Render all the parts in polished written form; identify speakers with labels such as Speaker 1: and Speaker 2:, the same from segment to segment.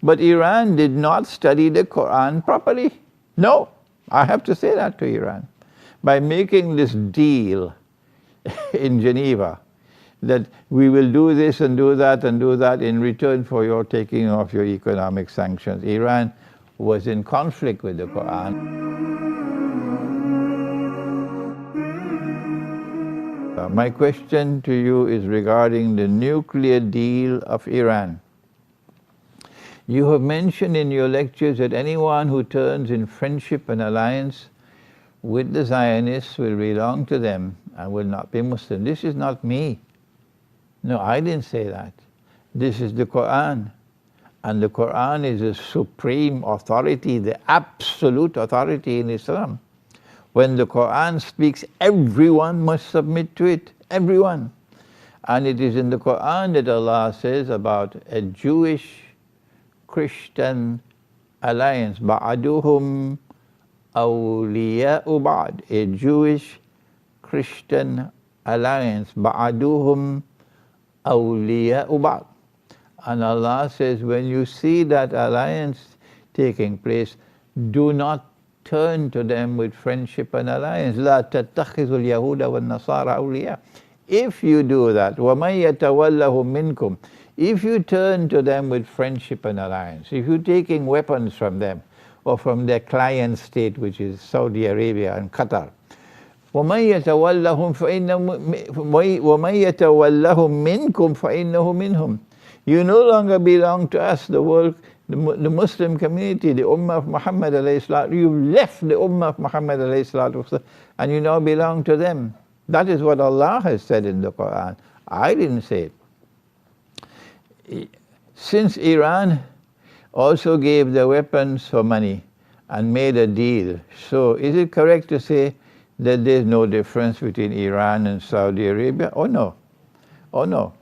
Speaker 1: But Iran did not study the Qur'an properly. No, I have to say that to Iran. By making this deal in Geneva, that we will do this and do that and do that in return for your taking off your economic sanctions. Iran was in conflict with the Qur'an. My question to you is regarding the nuclear deal of Iran. You have mentioned in your lectures that anyone who turns in friendship and alliance with the Zionists will belong to them and will not be Muslim. This is not me. No, I didn't say that. This is the Qur'an. And the Qur'an is the supreme authority, the absolute authority in Islam. When the Qur'an speaks, everyone must submit to it, everyone. And it is in the Qur'an that Allah says about a Jewish-Christian alliance, ba'aduhum awliya'u ba'd, a Jewish-Christian alliance, ba'aduhum awliya'u ba'd. And Allah says, when you see that alliance taking place, do not turn to them with friendship and alliance. لا تتخذوا اليهود والنصارى أولياء. If you do that, وَمَن يَتَوَلَّهُم مِّنكُمْ, if you turn to them with friendship and alliance, if you're taking weapons from them, or from their client state, which is Saudi Arabia and Qatar, وَمَن يَتَوَلَّهُم مِّنكُمْ فَإِنَّهُ مِنْهُمْ. You no longer belong to us, the world, the Muslim community, the Ummah of Muhammad alayhi salatu. You've left the Ummah of Muhammad alayhi salatu and you now belong to them. That is what Allah has said in the Qur'an. I didn't say it. Since Iran also gave the weapons for money and made a deal, so is it correct to say that there's no difference between Iran and Saudi Arabia? Oh no. Oh no.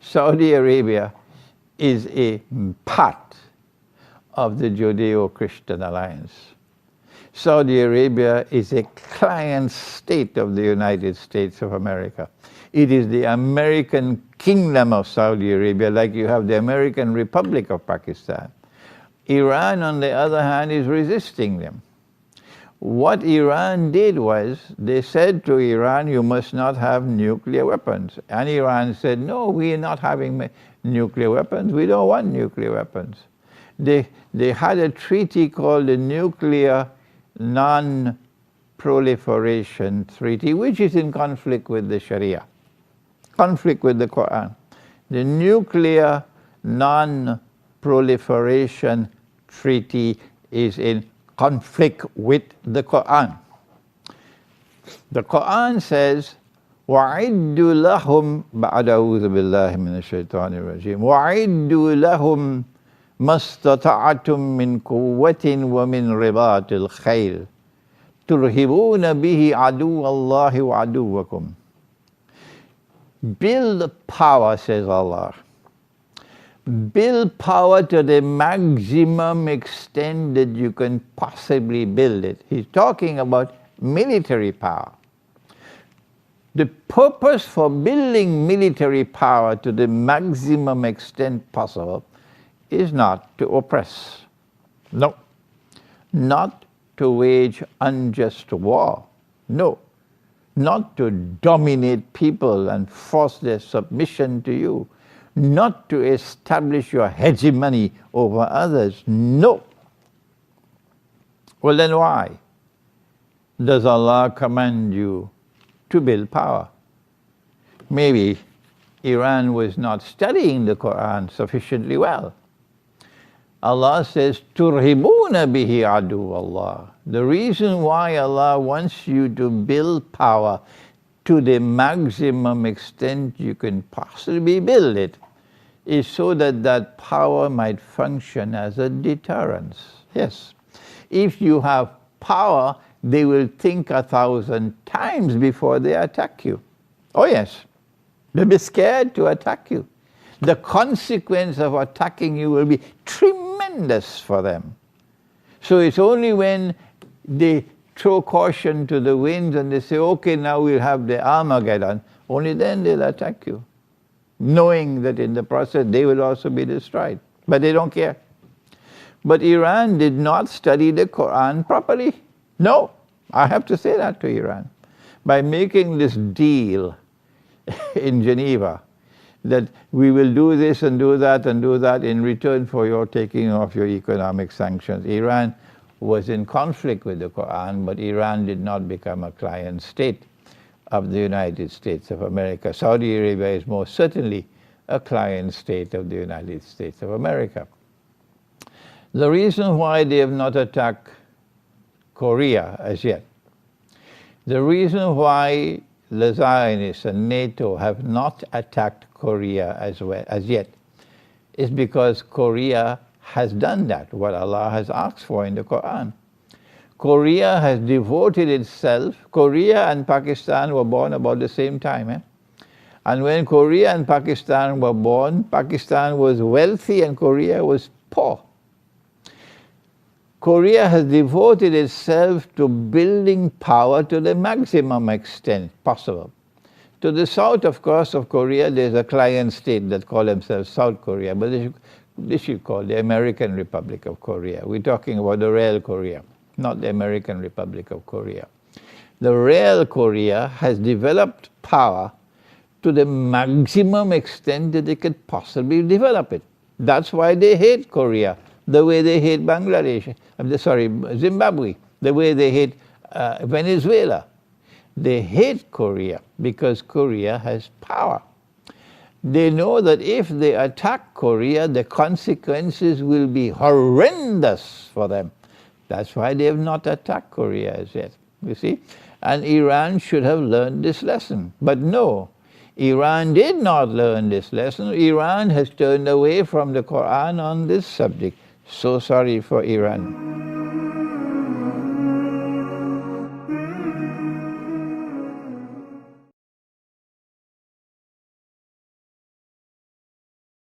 Speaker 1: Saudi Arabia is a part of the Judeo-Christian alliance. Saudi Arabia is a client state of the United States of America. It is the American kingdom of Saudi Arabia, like you have the American Republic of Pakistan. Iran, on the other hand, is resisting them. What Iran did was, they said to Iran, you must not have nuclear weapons. And Iran said, no, we are not having nuclear weapons. We don't want nuclear weapons. They had a treaty called the Nuclear Non-Proliferation Treaty, which is in conflict with the Sharia, conflict with the Qur'an. The Nuclear Non-Proliferation Treaty is in conflict with the Qur'an. The Qur'an says, وَعِدُّوا لَهُمْ بَعْدَ أَعُوذُ بِاللَّهِ مِنَ الشَّيْطَانِ الرَّجِيمِ وَعِدُّوا لَهُمْ مَا اسْتَطَعْتُم مِّن قُوَّةٍ وَمِن رِبَاطِ الْخَيْلِ تُرْهِبُونَ بِهِ عَدُوَّ اللَّهِ وَعَدُوَّكُمْ. Build power, says Allah. Build power to the maximum extent that you can possibly build it. He's talking about military power. The purpose for building military power to the maximum extent possible is not to oppress. No. Not to wage unjust war. No. Not to dominate people and force their submission to you. Not to establish your hegemony over others. No. Well, then why does Allah command you to build power? Maybe Iran was not studying the Qur'an sufficiently well. Allah says, "Turhibuna bihi adu Allah." The reason why Allah wants you to build power to the maximum extent you can possibly build it is so that that power might function as a deterrence. Yes. If you have power, they will think 1,000 times before they attack you. Oh yes, they'll be scared to attack you. The consequence of attacking you will be tremendous for them. So it's only when they throw caution to the winds and they say, okay, now we'll have the Armageddon, only then they'll attack you, knowing that in the process they will also be destroyed. but they don't care. But Iran did not study the Qur'an properly. No, I have to say that to Iran. By making this deal in Geneva, that we will do this and do that and do that in return for your taking off your economic sanctions. Iran was in conflict with the Qur'an, but Iran did not become a client state of the United States of America. Saudi Arabia is most certainly a client state of the United States of America. The reason why they have not attacked Korea as yet, the reason why the Zionists and NATO have not attacked Korea as yet is because Korea has done that, what Allah has asked for in the Quran. Korea has devoted itself. Korea and Pakistan were born about the same time. And when Korea and Pakistan were born, Pakistan was wealthy and Korea was poor. Korea has devoted itself to building power to the maximum extent possible. To the south, of course, of Korea, there's a client state that call themselves South Korea, but they should call the American Republic of Korea. We're talking about the real Korea, not the American Republic of Korea. The real Korea has developed power to the maximum extent that they could possibly develop it. That's why they hate Korea, the way they hate Bangladesh, Zimbabwe, the way they hate Venezuela. They hate Korea because Korea has power. They know that if they attack Korea, the consequences will be horrendous for them. That's why they have not attacked Korea as yet, you see. And Iran should have learned this lesson. But no, Iran did not learn this lesson. Iran has turned away from the Quran on this subject. So sorry for Iran.